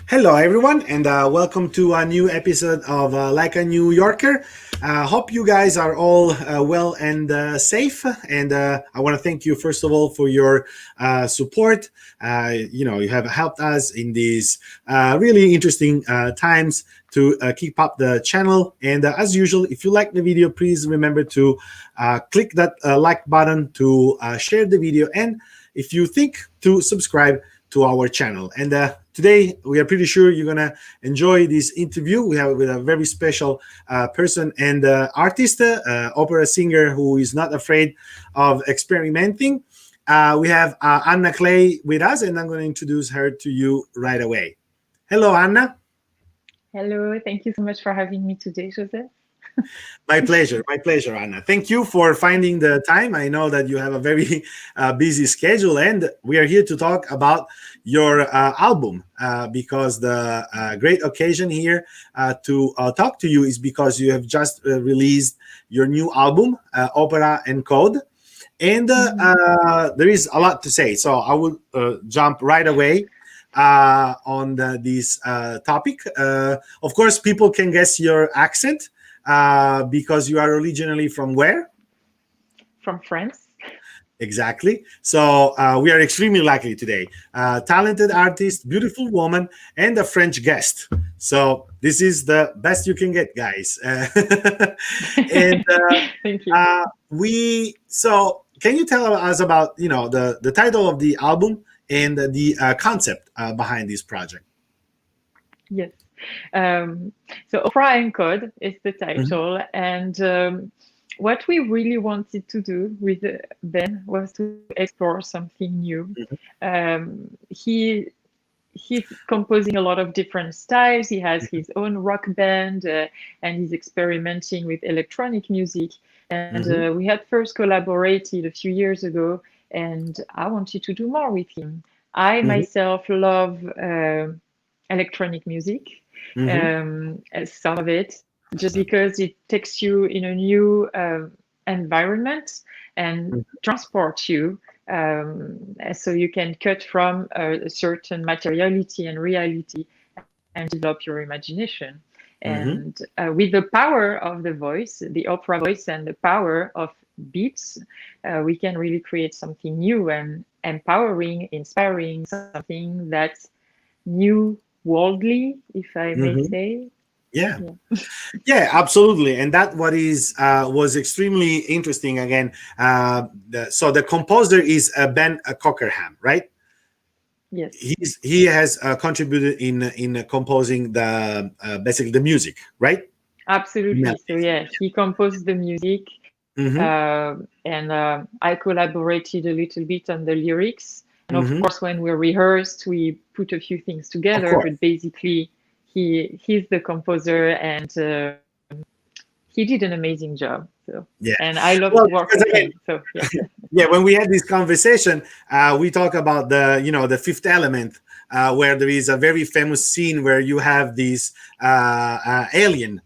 Hello, everyone, and welcome to a new episode of Like a New Yorker. Hope you guys are all well and safe. And I want to thank you, first of all, for your support. You have helped us in these really interesting times to keep up the channel. And as usual, if you like the video, please remember to click that like button to share the video. And if you think to subscribe to our channel. And today, we are pretty sure you're gonna enjoy this interview. We have with a very special person and artist, opera singer who is not afraid of experimenting. We have Anna Cley with us, and I'm going to introduce her to you right away. Hello, Anna. Hello, thank you so much for having me today, Joseph. My pleasure, Anna. Thank you for finding the time. I know that you have a very busy schedule, and we are here to talk about your album because the great occasion here to talk to you is because you have just released your new album, Opera and Code. And there is a lot to say, so I will jump right away on this topic. Of course, people can guess your accent because you are originally from where? From France. Exactly. So we are extremely lucky today. Talented artist, beautiful woman, and a French guest. So this is the best you can get, guys. And Thank you. so can you tell us about the title of the album and the concept behind this project? Yes. So Opera and Code is the Mhm. title, and what we really wanted to do with Ben was to explore something new. He's composing a lot of different styles. He has his own rock band, and he's experimenting with electronic music. And Mhm. we had first collaborated a few years ago, and I wanted to do more with him. I Mhm. myself love electronic music, Mhm. some of it, just because it takes you in a new environment and transports you, so you can cut from a certain materiality and reality and develop your imagination. Mhm. And with the power of the voice, the opera voice, and the power of beats, we can really create something new and empowering, inspiring, something that's new, worldly, if I may Mhm. say. Yeah. Yeah. Yeah, absolutely, and that what is was extremely interesting. Again, so the composer is Ben Cockerham, right? Yes. He has contributed in composing the basically the music, right? Absolutely. So Melodies. yeah, he composed the music, Mm-hmm. and I collaborated a little bit on the lyrics. And of Mm-hmm. course, when we rehearsed, we put a few things Of together. course. But basically, he's the composer, and he did an amazing job. So, Yeah. and I love to Well, work because with again, him. So yeah. yeah, when we had this conversation, we talk about the fifth element, where there is a very famous scene where you have this alien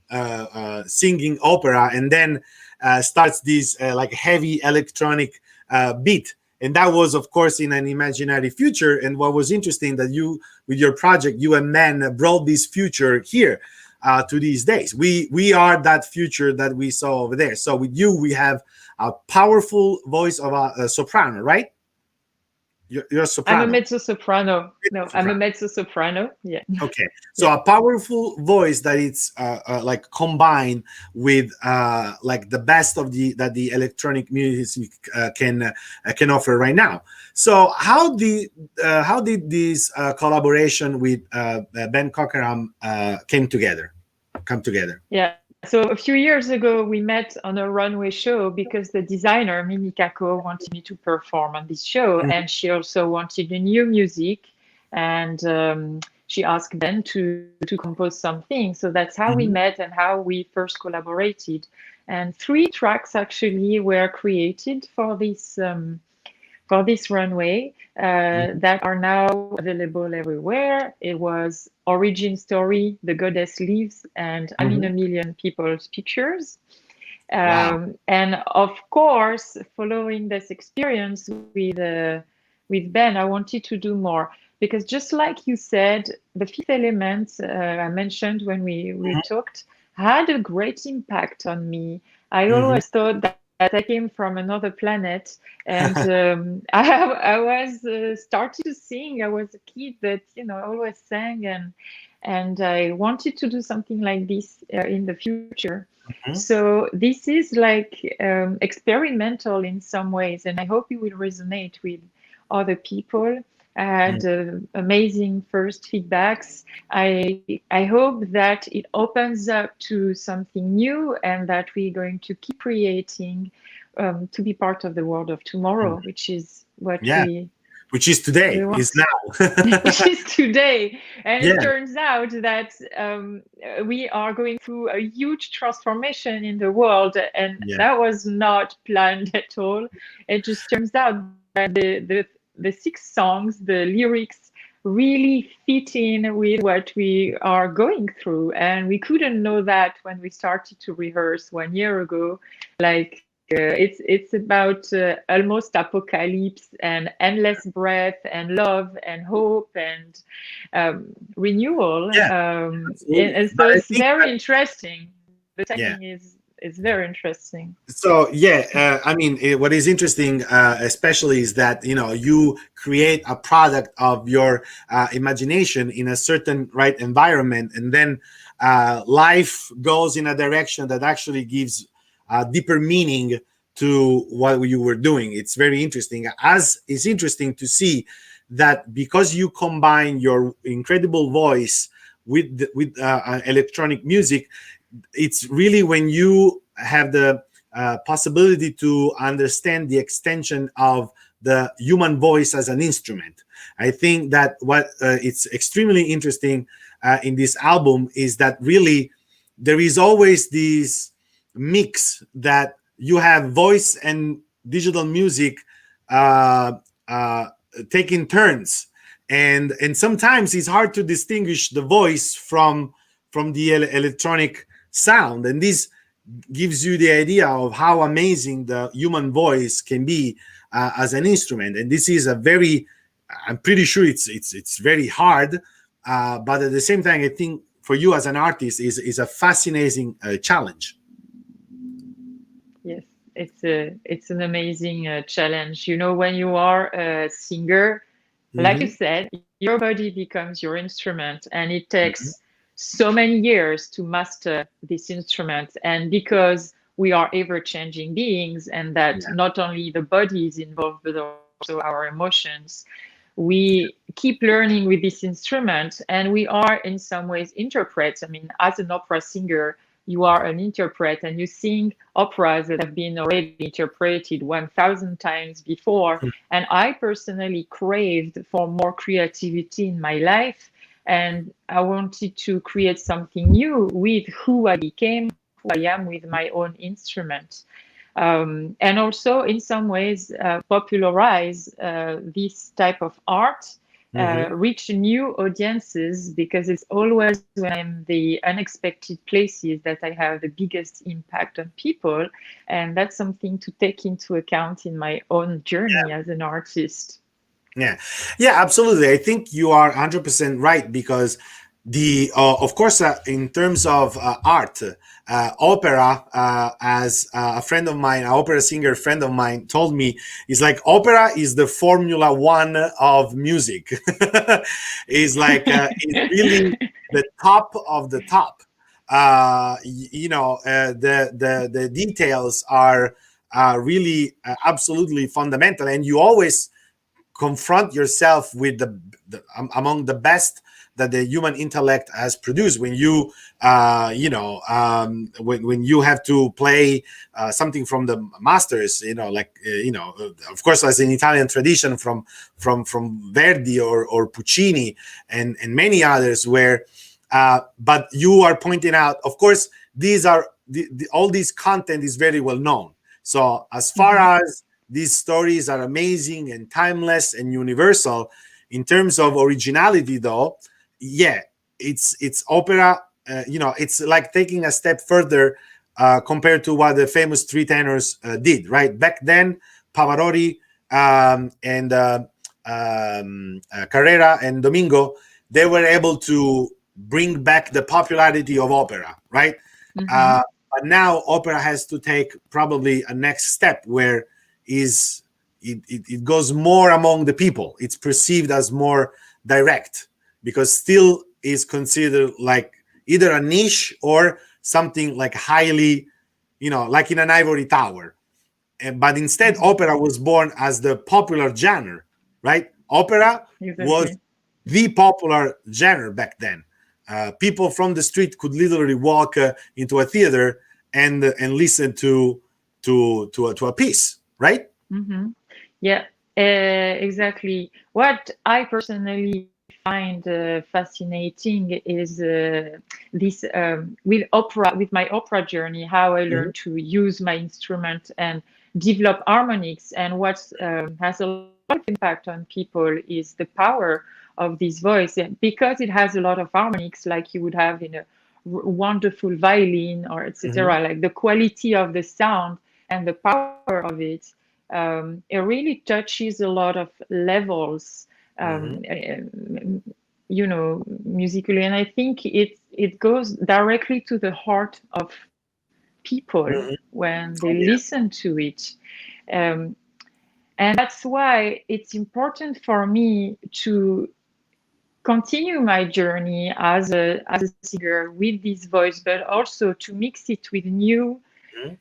singing opera, and then starts this like heavy electronic beat. And that was, of course, in an imaginary future. And what was interesting that you, with your project, you and Man brought this future here to these days. We are that future that we saw over there. So with you, we have a powerful voice of a soprano, right? You're a I'm a soprano. mezzo soprano. No, I'm a Soprano. mezzo soprano. Yeah. Okay, so Yeah. a powerful voice that it's like combined with like the best of the that the electronic music can offer right now. So how did this collaboration with Ben Cockerham come together? Yeah. So a few years ago, we met on a runway show because the designer, Mimi Kako, wanted me to perform on this show. Mhm. And she also wanted a new music. And she asked Ben to compose something. So that's how we Mhm. met and how we first collaborated. And three tracks actually were created for this runway, Mhm. that are now available everywhere. It was Origin Story, The Goddess Lives, and I'm in a Mhm. Million People's Pictures. Wow. And of course, following this experience with Ben, I wanted to do more. because just like you said, the fifth element I mentioned when we talked had a great impact on me. I Hmm. always thought that I came from another planet, and I was started to sing. I was a kid that always sang, and I wanted to do something like this in the future. So this is like experimental in some ways, and I hope it will resonate with other people. I had amazing first feedbacks. I hope that it opens up to something new, and that we're going to keep creating to be part of the world of tomorrow, which is what Yeah, which is we today, is want, now. which is today. And it Yeah, turns out that we are going through a huge transformation in the world, and yeah, that was not planned at all. It just turns out that the six songs, the lyrics, really fit in with what we are going through, and we couldn't know that when we started to rehearse 1 year ago. Like it's about almost apocalypse and endless breath and love and hope and renewal. yeah, And absolutely. so But I it's think very that, interesting. The yeah. timing is very interesting. So yeah, I mean, what is interesting, especially, is that you create a product of your imagination in a certain right environment, and then life goes in a direction that actually gives deeper meaning to what you were doing. It's very interesting. As it's interesting to see that because you combine your incredible voice with electronic music, it's really when you have the possibility to understand the extension of the human voice as an instrument. I think that what it's extremely interesting in this album is that really there is always this mix that you have voice and digital music uh, uh, taking turns, and sometimes it's hard to distinguish the voice from the electronic sound, and this gives you the idea of how amazing the human voice can be as an instrument. And this is a very, I'm pretty sure it's very hard, but at the same time, I think for you as an artist is a fascinating challenge. Yes, it's an amazing challenge. When you are a singer, like you Hmm. said, your body becomes your instrument, and it Hmm. takes so many years to master this instrument. And because we are ever-changing beings, and that Yeah, not only the body is involved, but also our emotions, we keep learning with this instrument, and we are in some ways interprets. I mean, as an opera singer, you are an interpret, and you sing operas that have been already interpreted 1,000 times before. And I personally craved for more creativity in my life, and I wanted to create something new with who I became, who I am with my own instrument. And also, in some ways, popularize this type of art, hmm, reach new audiences, because it's always when I'm the unexpected places that I have the biggest impact on people. And that's something to take into account in my own journey as an artist. yeah, yeah, absolutely. I think you are 100% right, because the of course, in terms of art, opera, as a friend of mine, an opera singer friend of mine told me, is like opera is the Formula One of music. Is like it's really the top of the top. The details are really absolutely fundamental, and you always confront yourself with among the best that the human intellect has produced. When when you have to play something from the masters, of course, as an Italian tradition, from Verdi or Puccini and many others, where but you are pointing out, of course, these are all this content is very well known. So as far Mhm. as these stories are amazing and timeless and universal, in terms of originality, though, yeah, it's opera. It's like taking a step further compared to what the famous three tenors did right back then. Pavarotti and Carrera and Domingo, they were able to bring back the popularity of opera, right? But now opera has to take probably a next step where it goes more among the people. It's perceived as more direct, because still is considered like either a niche or something like highly, like in an ivory tower. But instead, opera was born as the popular genre, right? Opera was the popular genre back then. People from the street could literally walk into a theater and listen to a piece, right? Yeah, exactly. What I personally find fascinating is this with my opera journey, how I learned to use my instrument and develop harmonics. And what has a lot of impact on people is the power of this voice, because it has a lot of harmonics, like you would have in a wonderful violin or etc. Like the quality of the sound and the power of it. It really touches a lot of levels, musically, and I think it goes directly to the heart of people when they listen to it, and that's why it's important for me to continue my journey as a singer with this voice, but also to mix it with new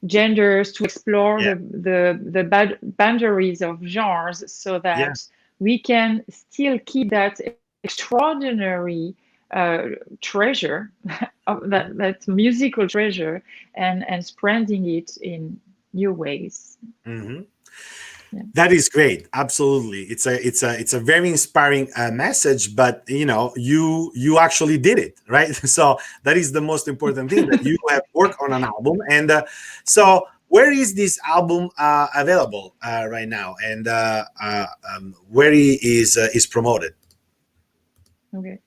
genders, to explore the boundaries of genres, so that we can still keep that extraordinary treasure of that musical treasure, and spreading it in new ways. That is great. Absolutely, it's a very inspiring message. But you actually did it, right? So that is the most important thing, that you have worked on an album. And so where is this album available right now, and where is promoted? Okay.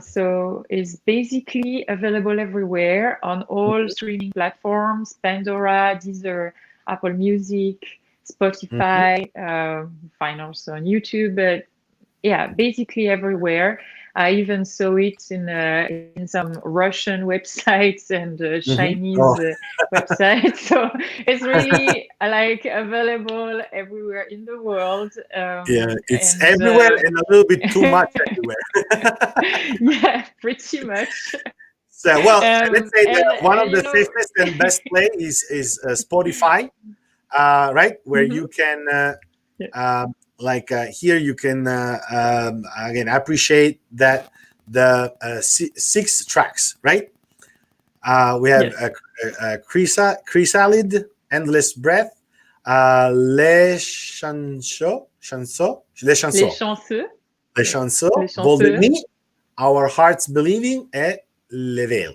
So it's basically available everywhere on all streaming platforms: Pandora, Deezer, Apple Music, Spotify, find also on YouTube, but yeah, basically everywhere. I even saw it in some Russian websites and Chinese websites. So it's really like available everywhere in the world. It's And everywhere, and a little bit too much everywhere. yeah, pretty much. So, well, let's say that one of the safest and best play is Spotify, right? Where you can here you can again appreciate that the 6 tracks, right? We have Chrysalid, Endless Breath, Les Chansons, Vol de Nuit, Our Hearts Believing, and L'éveil.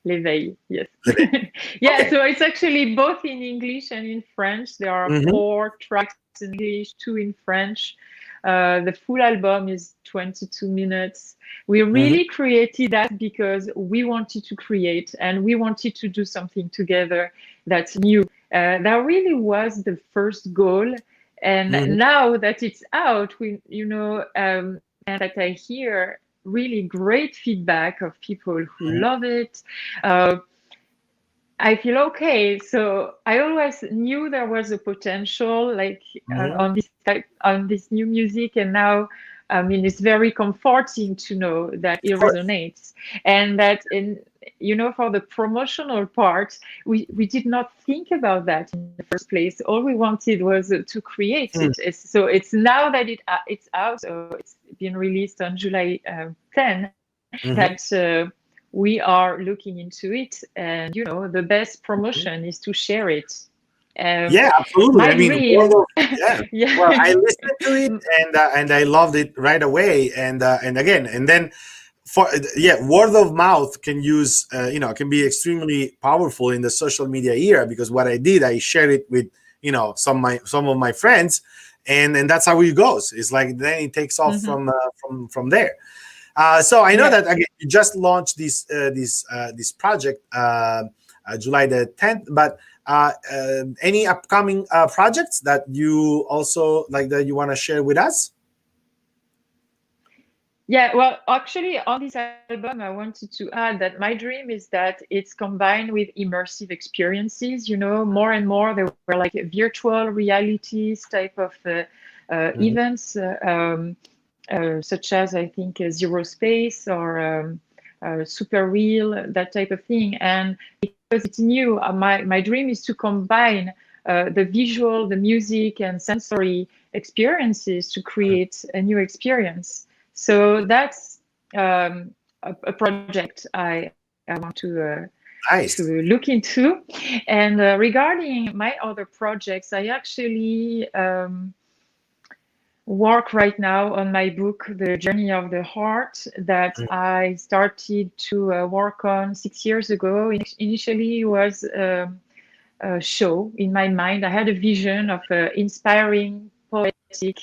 L'éveil, yes. L'éveil. Yeah, Okay. so it's actually both in English and in French. There are 4 tracks in English, 2 in French. The full album is 22 minutes. We really created that because we wanted to create, and we wanted to do something together that's new. That really was the first goal. And now that it's out, and that I hear really great feedback of people who love it, I feel okay. So I always knew there was a potential, like on this new music, and now, I mean, it's very comforting to know that it resonates, and that for the promotional part, we did not think about that in the first place. All we wanted was to create it. So it's now that it's out. So it's been released on July 10. That. We are looking into it, and the best promotion is to share it. Yeah, absolutely. I mean, dream. Yeah. Well, I listened to it, and I loved it right away. And then word of mouth can can be extremely powerful in the social media era, because what I did, I shared it with some of my friends, and that's how it goes. It's like then it takes off from there. So I know that again, you just launched this project July the 10th, but any upcoming projects that you also like that you want to share with us? Yeah, well, actually, on this album, I wanted to add that my dream is that it's combined with immersive experiences. You know, more and more there were like virtual realities type of Mhm. events, such as I think Zero Space or Super Real, that type of thing. And because it's new, my dream is to combine the visual, the music, and sensory experiences to create a new experience. So that's a project I want to Nice. look into. And regarding my other projects, I actually work right now on my book, The Journey of the Heart, that I started to work on 6 years ago. Initially, it was a show in my mind. I had a vision of an inspiring, poetic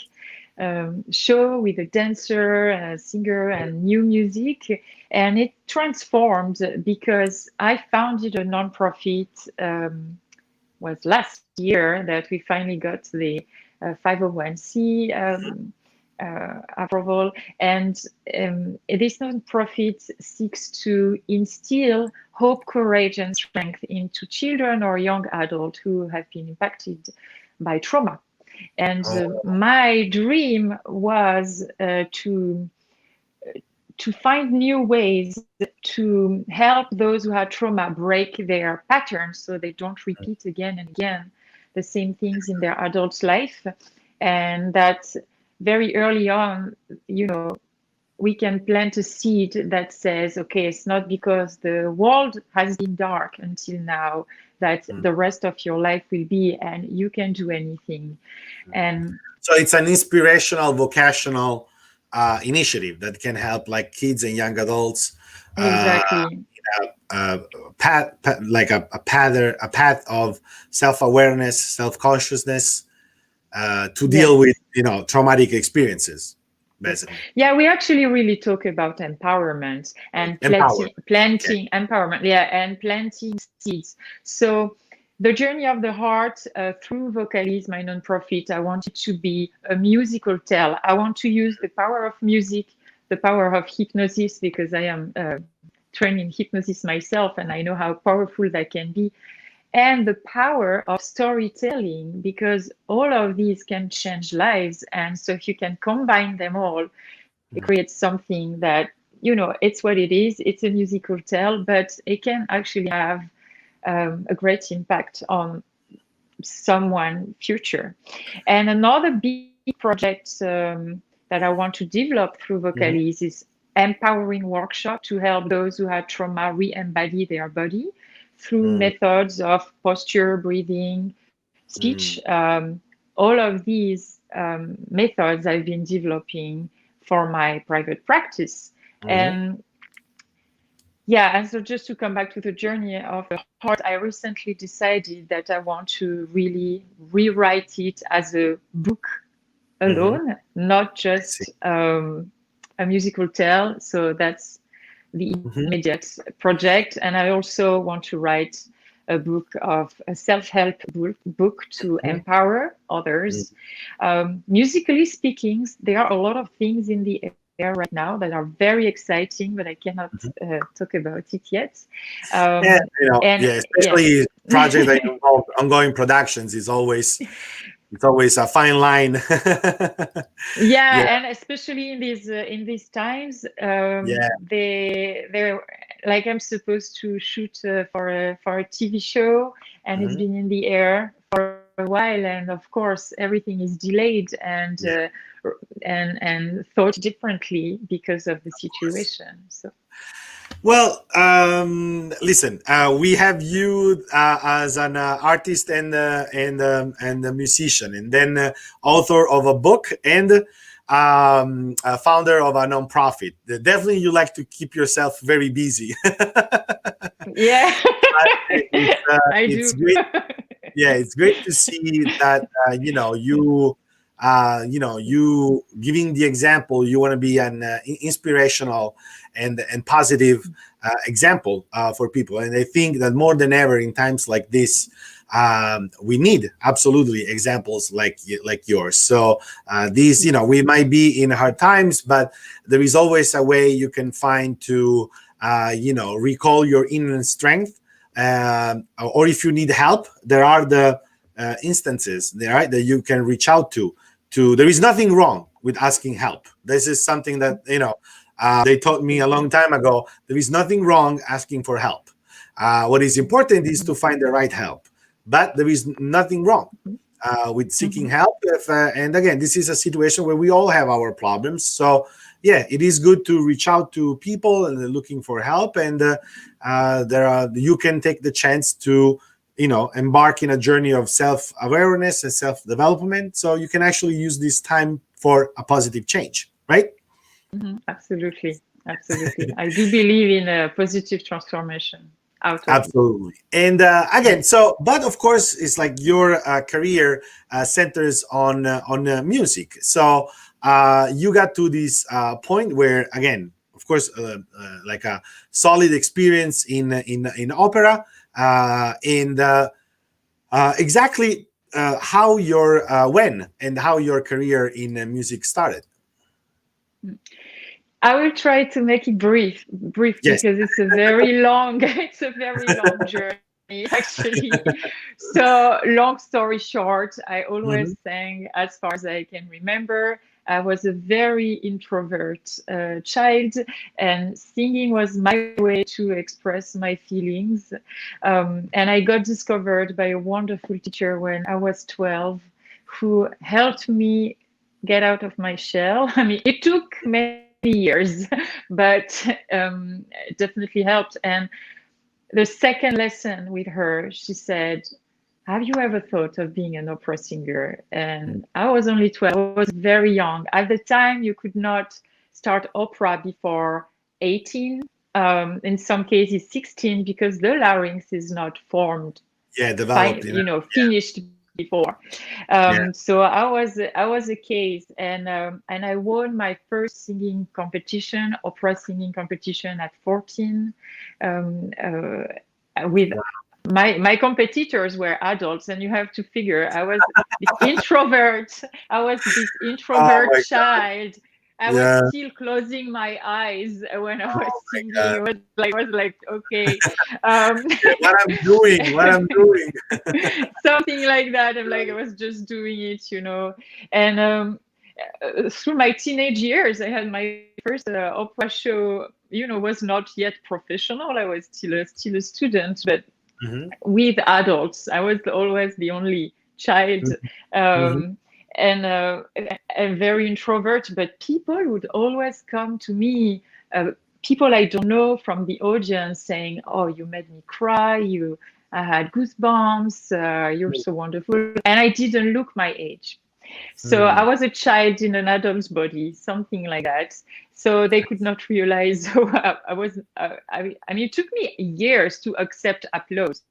show with a dancer, a singer, and new music. And it transformed because I founded a nonprofit. Was last year that we finally got the 501c approval. And this nonprofit seeks to instill hope, courage, and strength into children or young adults who have been impacted by trauma. And Oh, my dream was to find new ways to help those who had trauma break their patterns so they don't repeat again and again the same things in their adult life. And that very early on, you know, we can plant a seed that says, okay, it's not because the world has been dark until now that the rest of your life will be, and you can do anything. And so it's an inspirational vocational initiative that can help like kids and young adults uh, exactly. uh, like a path of self-awareness, self-consciousness to deal with Yes. traumatic experiences, Yes. basically. Yeah, we actually really talk about empowerment and Empower. Okay. planting empowerment. Yeah, and planting seeds. So the journey of the heart through Vocalize, my nonprofit, I want it to be a musical tale. I want to use the power of music, the power of hypnosis, because I am trained in hypnosis myself, and I know how powerful that can be, and the power of storytelling, because all of these can change lives. And so if you can combine them all, it creates something that, you know, it's what it is. It's a musical tale, but it can actually have a great impact on someone future. And another big project that I want to develop through Mhm. Vocalize is empowering workshop to help those who had trauma re-embody their body through Mm, methods of posture, breathing, speech. mm, All of these methods I've been developing for my private practice. mhm. And yeah, and so just to come back to the journey of the heart, I recently decided that I want to really rewrite it as a book Mhm. alone, not I see. just a musical tale. So that's the Mhm. immediate project. And I also want to write a book of a self-help book to Mhm. empower others. Musically speaking, there are a lot of things in the air right now that are very exciting, but I cannot Mhm. talk about it yet. Yeah, And yeah, yes. especially projects that involve ongoing productions is always it's always a fine line. Yeah, Yeah, and especially in these times, yeah. they're like I'm supposed to shoot for a TV show, and it's Mhm. been in the air for a while, and of course everything is delayed Yeah, and thought differently because of the of course. situation. So Well, listen, we have you as an artist and a musician, and then author of a book and a founder of a nonprofit. Definitely, you like to keep yourself very busy. yeah, I It's do. great. Yeah, it's great to see that you giving the example. You want to be an inspirational and positive example for people, and I think that more than ever in times like this, we need absolutely examples like yours. So these, we might be in hard times, but there is always a way you can find to recall your inner strength, or if you need help, there are the instances there, right, that you can reach out to. There is nothing wrong with asking help. This is something that they taught me a long time ago. There is nothing wrong asking for help. What is important is to find the right help, but there is nothing wrong with seeking help. And again, this is a situation where we all have our problems. So yeah, it is good to reach out to people and looking for help. And you can take the chance to embark in a journey of self-awareness and self-development. So you can actually use this time for a positive change, right? Absolutely. I do believe in a positive transformation. Absolutely. And again, but of course, it's like your career centers on music. So you got to this point where, again, of course, like a solid experience in opera, and exactly how when and how your career in music started. I will try to make it brief Yes. because it's a very long journey actually. So long story short, I always sang as far as I can remember. I was a very introvert child, and singing was my way to express my feelings. And I got discovered by a wonderful teacher when I was 12, who helped me get out of my shell. I mean, it took many years, but it definitely helped. And the second lesson with her, she said, have you ever thought of being an opera singer? And I was only 12, I was very young. At the time, you could not start opera before 18, in some cases 16, because the larynx is not formed, Developed, finished before. So I was a case, and I won my first singing competition, opera singing competition at 14, with my competitors were adults, and you have to figure I was this introvert. I was this introvert child. I was still closing my eyes when I was singing. I was like, okay, what I'm doing, something like that. I'm like, I was just doing it, And through my teenage years, I had my first opera show. Was not yet professional. I was still a student, but with adults. I was always the only child. And I'm very introvert, but people would always come to me, people I don't know from the audience, saying, oh, you made me cry, I had goosebumps, you're so wonderful. And I didn't look my age. So I was a child in an adult's body, something like that. So they could not realize I was. I mean, it took me years to accept applause.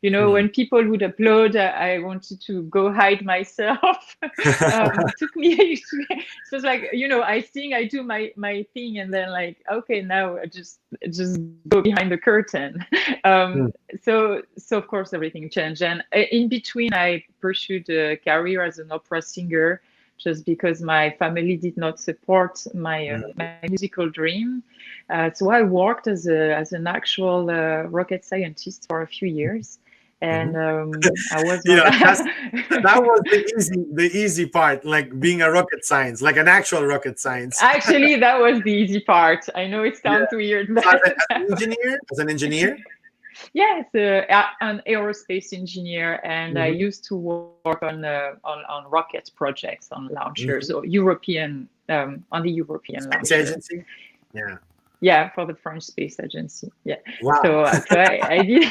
When people would applaud, I wanted to go hide myself. It took me. It was like, I sing, I do my thing, and then like, okay, now I just go behind the curtain. So of course everything changed, and in between I pursued a career as an opera singer, just because my family did not support my musical dream. So I worked as an actual rocket scientist for a few years, and I was that was the easy part, like being a rocket science, like an actual rocket science. Actually, that was the easy part. I know it sounds weird, but as an engineer. Yes, an aerospace engineer, and I used to work on rocket projects, on launchers, or European on the European Space launcher. Agency. Yeah, for the French Space Agency. Yeah. Wow. So I did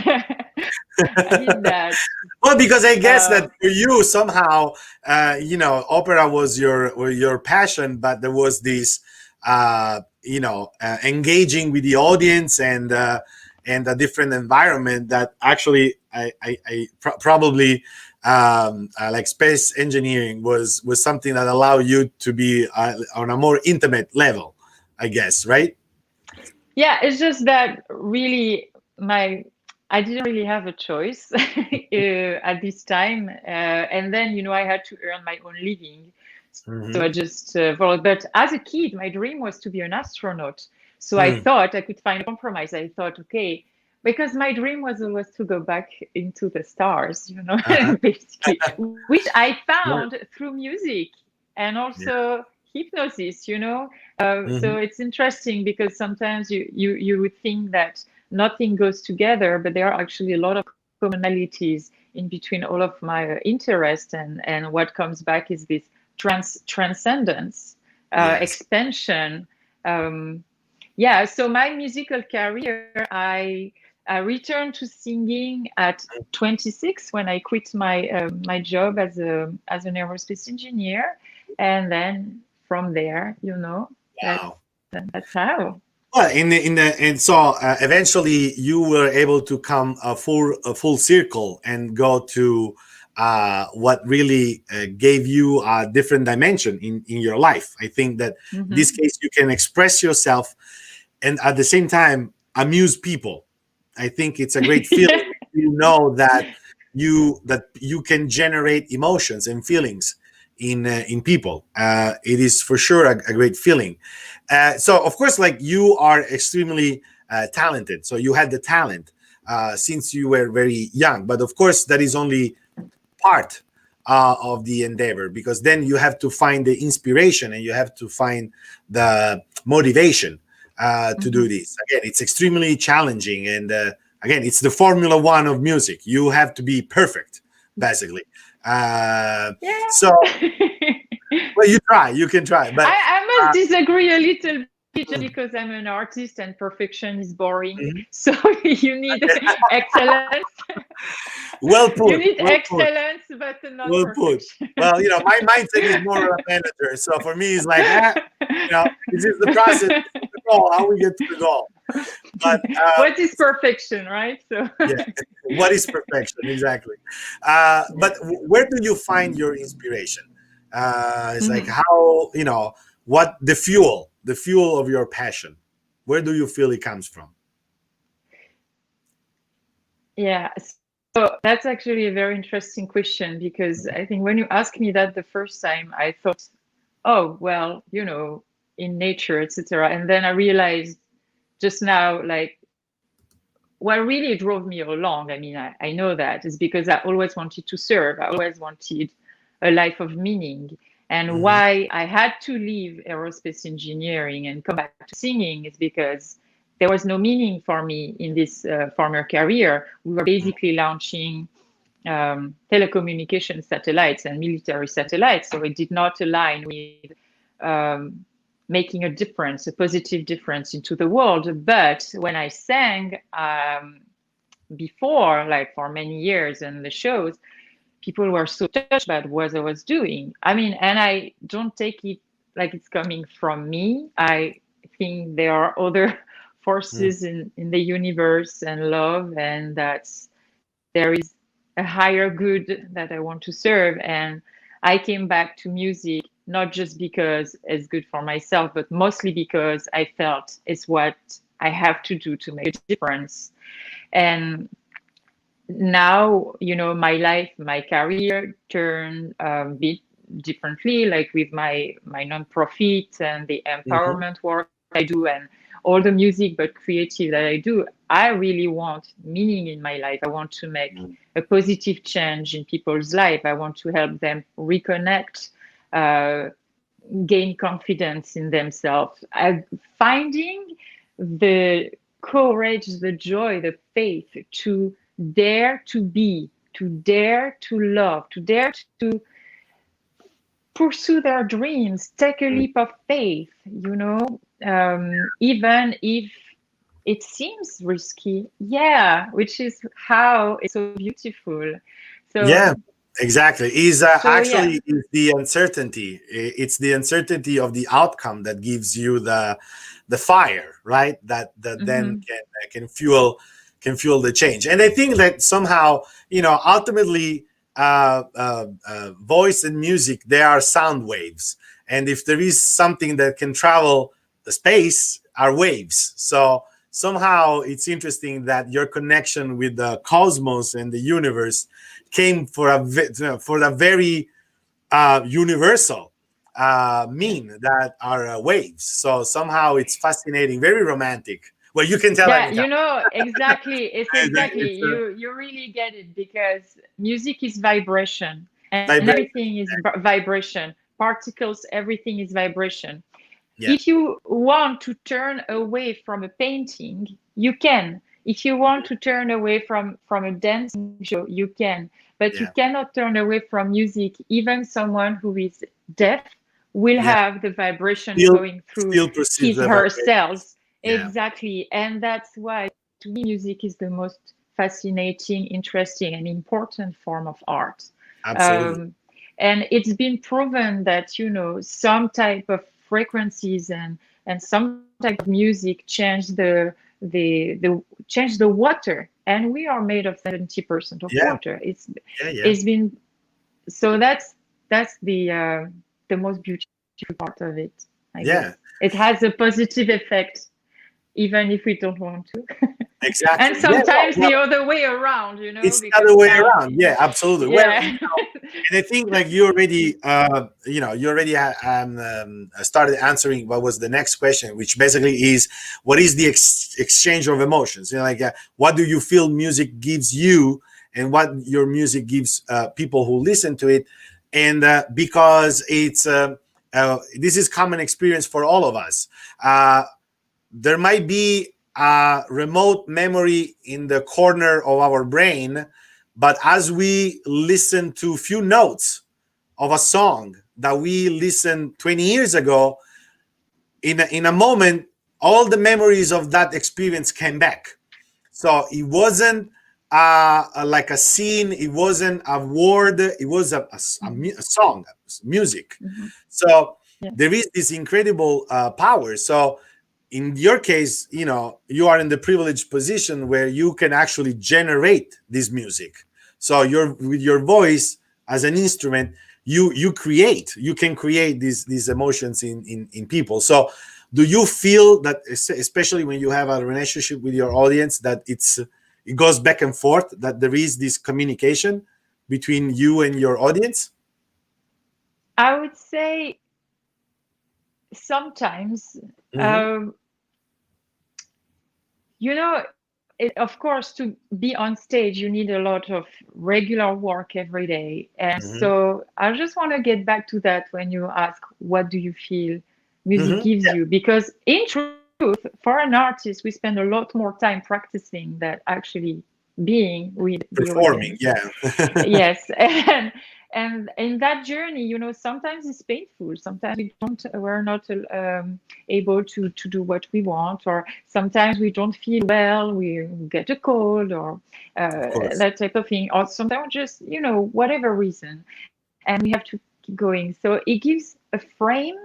I did that. Well, because I guess that for you somehow, opera was your passion, but there was this, engaging with the audience and a different environment that actually probably like space engineering was something that allowed you to be on a more intimate level, I guess, right? Yeah, it's just that really I didn't really have a choice at this time. And then, I had to earn my own living. So I Hmm. just followed. But as a kid, my dream was to be an astronaut. So I Hmm. thought I could find a compromise. I thought, okay, because my dream was always to go back into the stars, Uh-huh. basically, which I Yeah. found through music and Yeah. also hypnosis. So Hmm. it's interesting because sometimes you would think that nothing goes together, but there are actually a lot of commonalities in between all of my interests, and what comes back is this transcendence, Yes. expansion. Yeah, so my musical career, I returned to singing at 26 when I quit my job as an aerospace engineer, and then from there, that's Wow. that's how. Well, and so eventually you were able to come a full circle and go to what really gave you a different dimension in your life. I think that in this Hmm. case you can express yourself and at the same time amuse people. I think it's a great feeling. You know that you can generate emotions and feelings in people. It is for sure a great feeling. So of course, like you are extremely talented. So you had the talent since you were very young. But of course, that is only part of the endeavor, because then you have to find the inspiration and you have to find the motivation to do Hmm. this. Again, it's extremely challenging, and again, it's the Formula One of music. You have to be perfect, basically. Uh, Yeah. so, well, you can try, but I must uh, disagree a little bit just because I'm an artist and perfection is boring. mhm. So you need excellence. Well You put, need well put. excellence, but not Well put. perfection. Well, my mindset is more of a manager. So for me, it's like, this is the process, this is the goal, how we get to the goal. But What is perfection, right? So yeah, what is perfection? Exactly. But yeah. where do you find your inspiration? It's like Mhm. how, what the fuel of your passion, where do you feel it comes from? Yeah. So that's actually a very interesting question because I think when you asked me that the first time, I thought, oh, well, in nature, etc. And then I realized just now, like, what really drove me along, I mean, I know that is because I always wanted to serve. I always wanted a life of meaning. And Hmm. why I had to leave aerospace engineering and come back to singing is because there was no meaning for me in this former career. We were basically launching telecommunication satellites and military satellites. So it did not align with um, making a difference, a positive difference into the world. But when I sang before, like for many years in the shows, people were so touched by what I was doing. I mean, and I don't take it like it's coming from me. I think there are other forces in the universe and love, and that's there is a higher good that I want to serve. And I came back to music not just because it's good for myself, but mostly because I felt it's what I have to do to make a difference. And now, my life, my career turned a bit differently, like with my nonprofit and the Hmm. empowerment work I do and all the music but creative that I do. I really want meaning in my life. I want to make a positive change in people's life. I want to help them reconnect, uh, gain confidence in themselves. Finding the courage, the joy, the faith to dare to be, to dare to love, to dare to pursue their dreams, take a leap of faith, even if it seems risky. Yeah, which is how it's so beautiful. Yeah, So, exactly. Is so yeah. actually is the uncertainty. It's the uncertainty of the outcome that gives you the fire, right? That then Hmm. can fuel the change. And I think that somehow, ultimately, voice and music, they are sound waves, and if there is something that can travel the space, are waves. So somehow it's interesting that your connection with the cosmos and the universe came for a very universal mean that are waves. So somehow it's fascinating, very romantic. Well, you can tell Yeah, anytime. exactly. It's exactly, It's a you really get it, because music is vibration, and vibration. everything is vibration. Particles, everything is vibration. Yeah, If you want to turn away from a painting, you can. If you want to turn away from a dancing show, you can. But you yeah, cannot turn away from music. Even someone who is deaf will yeah. have the vibration Still, going through still perceives his the her vibration. cells. Yeah, Exactly. And that's why, to me, music is the most fascinating, interesting, and important form of art. absolutely. Um, and it's been proven that, some type of frequencies and some type of music change the water, and we are made of 70% of Yeah, water. yeah, yeah, It's been so that's the most beautiful part of it, I yeah. guess. It has a positive effect, even if we don't want to. And Exactly. Yeah. sometimes Well, the other way around, it's the because other way some, around. Yeah, absolutely. Well, yeah. and I think like you already, you already started answering what was the next question, which basically is, what is the exchange of emotions? Like what do you feel music gives you, and what your music gives people who listen to it, and because it's this is common experience for all of us. There might be a remote memory in the corner of our brain, but as we listen to few notes of a song that we listened 20 years ago, in a moment, all the memories of that experience came back. So it wasn't like a scene, it wasn't a word, it was a song, music. Mhm. So Yeah. there is this incredible power. So in your case, you are in the privileged position where you can actually generate this music. So you're with your voice as an instrument, you can create these emotions in people. So do you feel that, especially when you have a relationship with your audience, that it goes back and forth, that there is this communication between you and your audience? I would say sometimes, Hmm. um, of course, to be on stage, you need a lot of regular work every day. And Hmm. so I just want to get back to that when you ask, what do you feel music Hmm. gives Yeah, you? Because in truth, for an artist, we spend a lot more time practicing than actually being with the performing. audience. Yeah. Yes. And in that journey, sometimes it's painful. Sometimes we're not able to do what we want, or sometimes we don't feel well, we get a cold, or Of course. that type of thing, or sometimes just, whatever reason, and we have to keep going. So it gives a frame,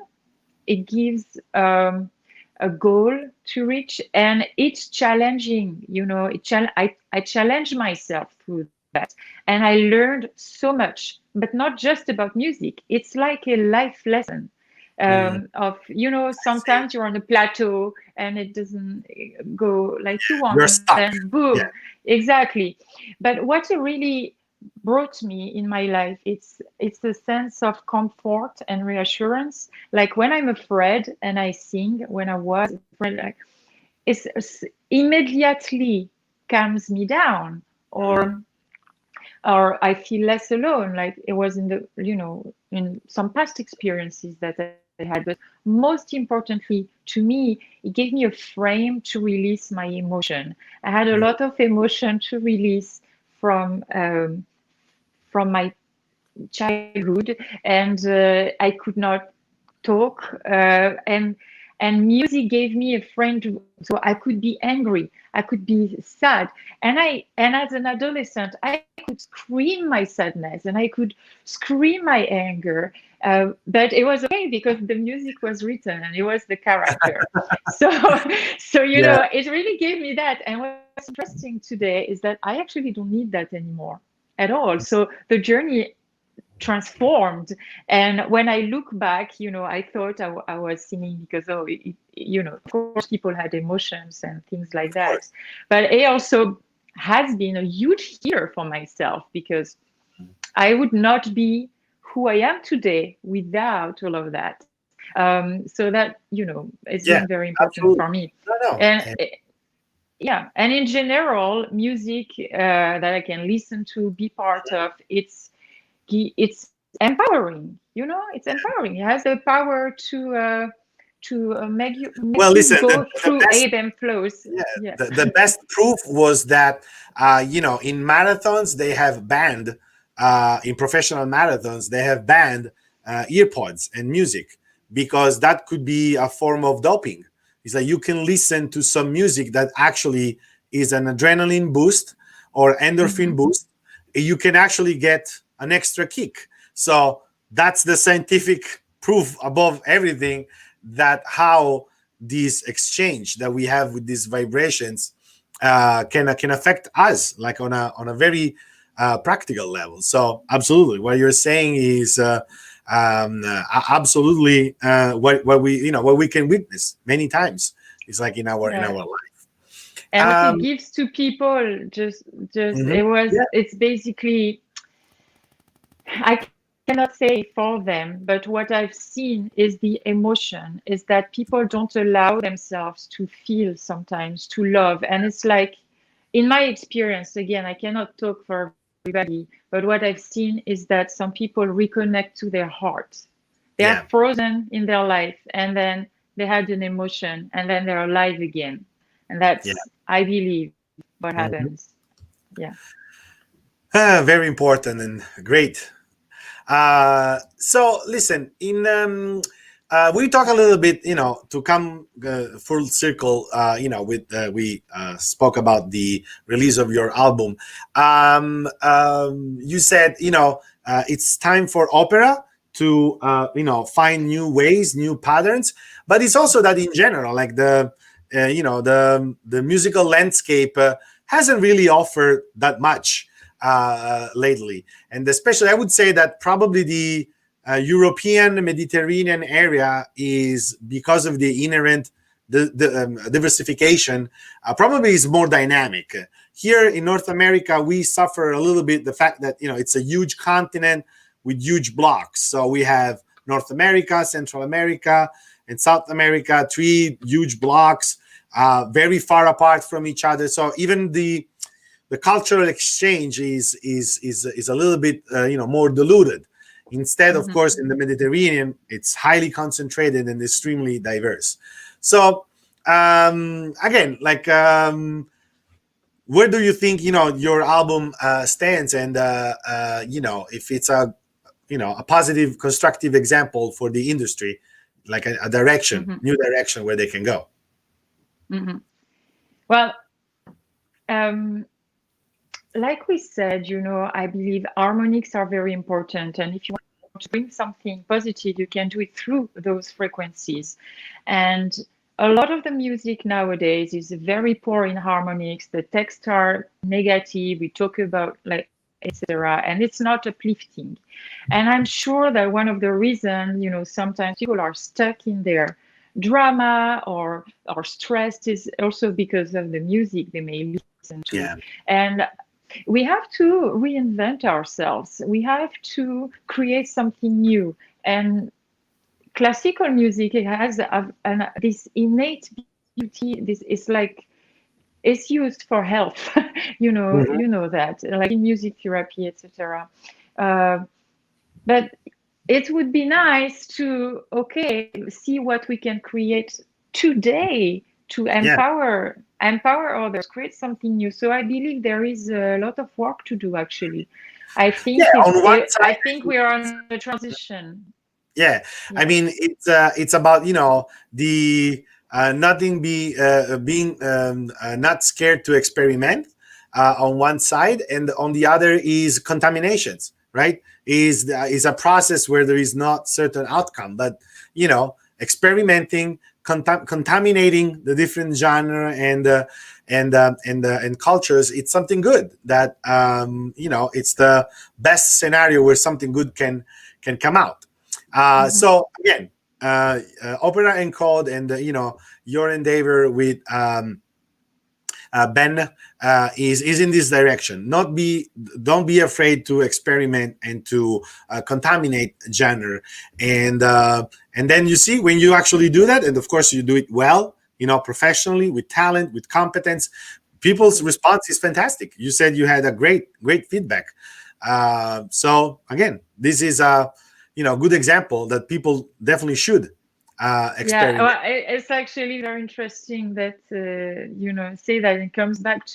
it gives a goal to reach, and it's challenging. I challenge myself through that, and I learned so much, but not just about music. It's like a life lesson, Mm, of, I see. sometimes you're on a plateau and it doesn't go like you want, You're and stuck. then Yeah. boom. Exactly. But what it really brought me in my life, it's a sense of comfort and reassurance. Like when I'm afraid and I sing, when I was afraid, like it's immediately calms me down, Mm, or I feel less alone. Like it was in in some past experiences that I had. But most importantly, to me, it gave me a frame to release my emotion. I had a mm, lot of emotion to release from my childhood, and I could not talk, and music gave me a friend so I could be angry, I could be sad, and as an adolescent I could scream my sadness and I could scream my anger, but it was okay because the music was written and it was the character. So so yeah. it really gave me that. And what's interesting today is that I actually don't need that anymore at all. So the journey transformed. And when I look back, I thought I was singing because, of course, people had emotions and things like Of that. course. But it also has been a huge healer for myself, because I would not be who I am today without all of that. So that, it's Yeah, been very important absolutely. for me. No, no. And yeah, and in general, music that I can listen to, be part of, it's empowering. It's empowering. It has the power to Well, make you listen, go the through best, ebb and flows. yeah, Yeah. the best proof was that, in marathons, they have banned, in professional marathons, they have banned earpods and music, because that could be a form of doping. It's like you can listen to some music that actually is an adrenaline boost or endorphin Hmm. boost. You can actually get an extra kick. So that's the scientific proof above everything, that how this exchange that we have with these vibrations can affect us, like on a very practical level. So absolutely, what you're saying is absolutely what we can witness many times. It's like in our Yeah. life. And what it Um, gives to people, just mhm. Yeah, it's basically, I cannot say for them, but what I've seen is the emotion is that people don't allow themselves to feel sometimes, to love. And it's like, in my experience, again, I cannot talk for everybody, but what I've seen is that some people reconnect to their heart. They are yeah, frozen in their life, and then they had an emotion, and then they're alive again. And yeah. that's, I believe, what Mhm. happens. Yeah. Very important and great. So listen, we talk a little bit, to come full circle. With we spoke about the release of your album. You said, it's time for opera to find new ways, new patterns, but it's also that in general, like the musical landscape hasn't really offered that much lately. And especially, I would say that probably the European Mediterranean area is, because of the inherent diversification, probably is more dynamic. Here in North America, we suffer a little bit the fact that it's a huge continent with huge blocks. So we have North America, Central America, and South America, three huge blocks, very far apart from each other. So even the cultural exchange is a little bit more diluted. Instead, of Mhm. course, in the Mediterranean, it's highly concentrated and extremely diverse. So again, like, where do you think your album stands, and if it's a positive, constructive example for the industry, like a direction, Mhm. new direction where they can go? Mhm. Well, um, like we said, I believe harmonics are very important. And if you want to bring something positive, you can do it through those frequencies. And a lot of the music nowadays is very poor in harmonics. The texts are negative. We talk about, like, etc. And it's not uplifting. And I'm sure that one of the reasons, sometimes people are stuck in their drama or stressed is also because of the music they may listen to. Yeah, And we have to reinvent ourselves. We have to create something new. And classical music, it has this innate beauty. This is like, it's used for health. Mhm. You know that, like in music therapy, etc. Uh, but it would be nice to, okay, see what we can create today to Yeah, empower others, create something new. So I believe there is a lot of work to do, actually. yeah. On one I side, think we are on a transition. yeah, Yeah. I mean, it's about the nothing being not scared to experiment, on one side, and on the other is contaminations, right? Is a process where there is not certain outcome, but experimenting contaminating the different genre and cultures, it's something good that it's the best scenario where something good can come out. So again, Opera Encode and your endeavor with Ben is in this direction. Don't be afraid to experiment and to contaminate genre, and then you see when you actually do that, and of course you do it well, professionally, with talent, with competence. People's response is fantastic. You said you had a great feedback. So again, this is a good example that people definitely should experiment. Yeah, well, it's actually very interesting that say that. It comes back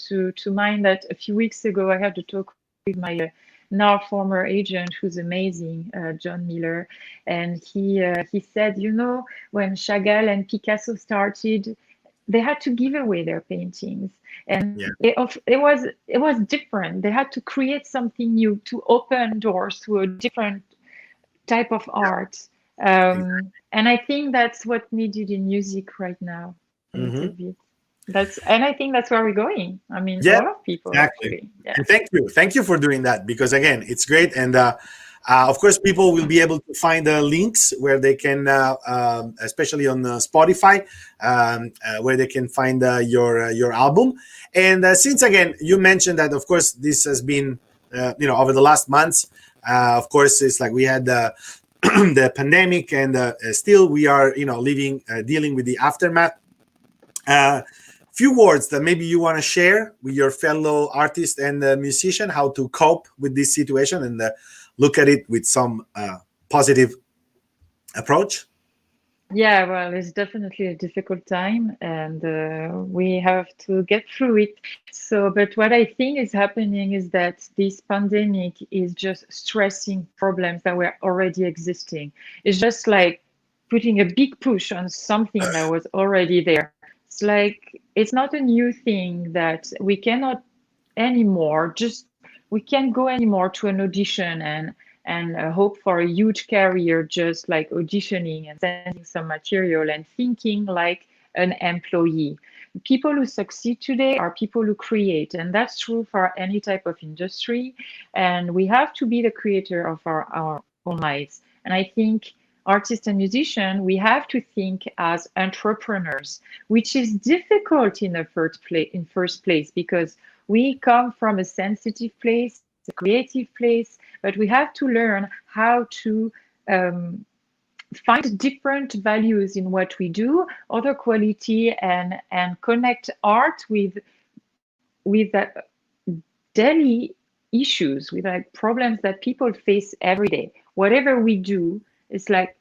to mind that a few weeks ago I had to talk with my now former agent, who's amazing, John Miller, and he said, when Chagall and Picasso started, they had to give away their paintings, and it was different. They had to create something new to open doors to a different type of art. And I think that's what needed in music right now, a little bit. And I think that's where we're going. I mean, a lot of people actually. Yeah. And thank you for doing that, because again, it's great. And of course, people will be able to find the links where they can, especially on Spotify, where they can find your album. And since again, you mentioned that, of course, this has been, over the last months. Of course, it's like we had the pandemic, and still we are, dealing with the aftermath. Few words that maybe you want to share with your fellow artist and musician, how to cope with this situation and look at it with some positive approach. Yeah, well, it's definitely a difficult time, and we have to get through it. So, but what I think is happening is that this pandemic is just stressing problems that were already existing. It's just like putting a big push on something that was already there. It's like, it's not a new thing that we cannot anymore, we can't go anymore to an audition and hope for a huge career, just like auditioning and sending some material and thinking like an employee. People who succeed today are people who create, and that's true for any type of industry. And we have to be the creator of our own lives. And I think artists and musicians, we have to think as entrepreneurs, which is difficult in the first place, because we come from a sensitive place, a creative place, but we have to learn how to find different values in what we do, other quality, and connect art with daily issues, with like problems that people face every day. Whatever we do, it's like,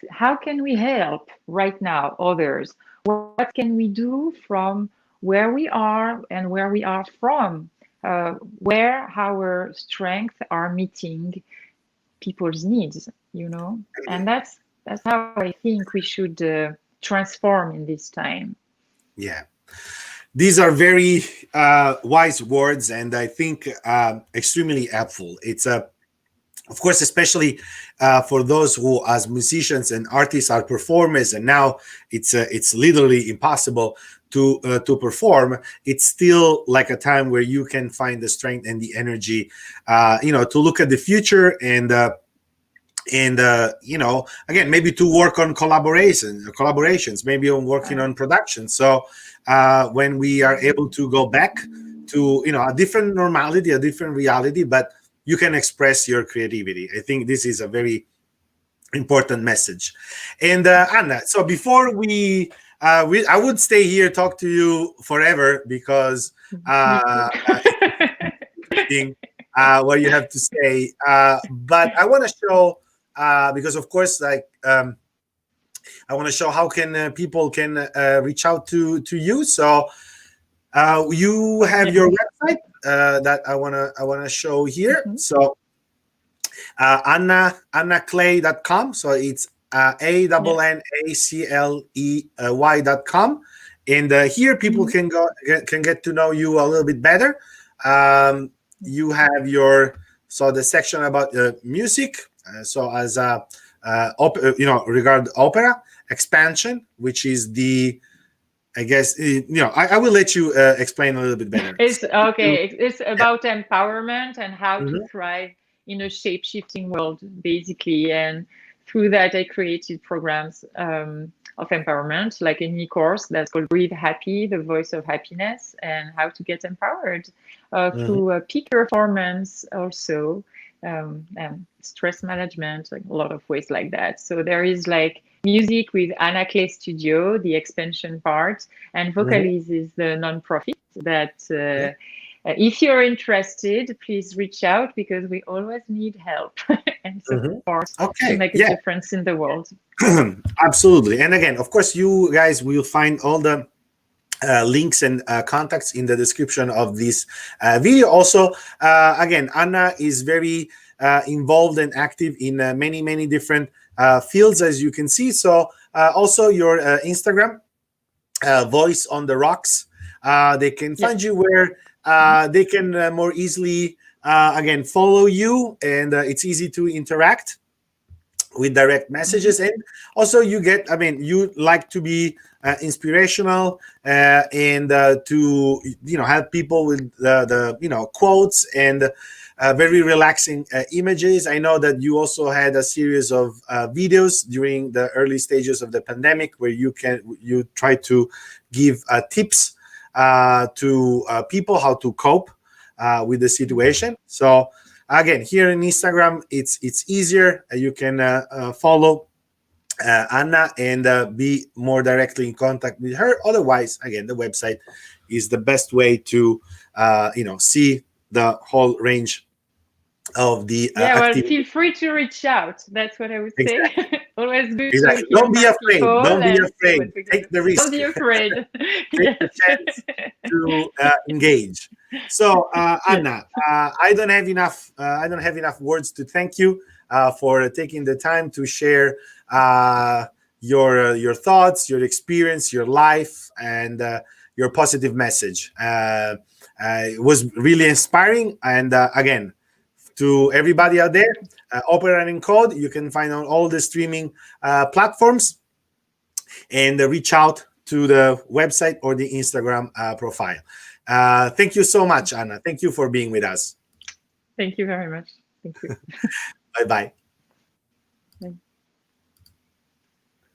how can we help right now others? What can we do from where we are and where we are from, where our strengths are meeting people's needs, and that's how I think we should transform in this time. Yeah, these are very wise words, and I think extremely helpful. It's of course, especially for those who, as musicians and artists, are performers, and now it's literally impossible to perform. It's still like a time where you can find the strength and the energy, to look at the future and again, maybe to work on collaborations, maybe on working on production. So when we are able to go back to a different normality, a different reality, but you can express your creativity. I think this is a very important message. And Anna, so before I would stay here, talk to you forever, because what you have to say. But I want to show, because of course, like I want to show how can people can reach out to you. So you have your website that I wanna show here. So annacley.com. So it's ANNACLEY.com. And here people can get to know you a little bit better. You have the section about music. So as regard opera expansion, which is the, I guess, I will let you explain a little bit better. It's okay. It's about empowerment and how to Mhm. thrive in a shape-shifting world, basically. And through that, I created programs of empowerment, like a mini course that's called Breathe Happy, the voice of happiness, and how to get empowered through peak performance also, and stress management, like a lot of ways like that. So there is like music with Anna Cley Studio, the expansion part, and Vocalize is the nonprofit that if you're interested, please reach out because we always need help and support to make a difference in the world. Absolutely. And again, of course, you guys will find all the links and contacts in the description of this video. Also, again, Anna is very involved and active in many different fields, as you can see. So also your Instagram, Voice on the Rocks, they can find you where they can more easily again follow you, and it's easy to interact with direct messages. And also you get, you like to be inspirational and to help people with the quotes and very relaxing images. I know that you also had a series of videos during the early stages of the pandemic where you try to give tips to people how to cope with the situation. So again, here in Instagram, it's easier. You can follow Anna and be more directly in contact with her. Otherwise, again, the website is the best way to see the whole range of the activity. Feel free to reach out. That's what I would say. Exactly. Always good Exactly. to hear Don't be afraid. Don't be afraid. Take the risk. Don't be afraid. Take the chance to engage. So, Anna, I don't have enough. I don't have enough words to thank you for taking the time to share your thoughts, your experience, your life, and your positive message. It was really inspiring. And again, to everybody out there, Opera in Code, you can find on all the streaming platforms, and reach out to the website or the Instagram profile. Thank you so much, Anna. Thank you for being with us. Thank you very much. Thank you. Bye-bye.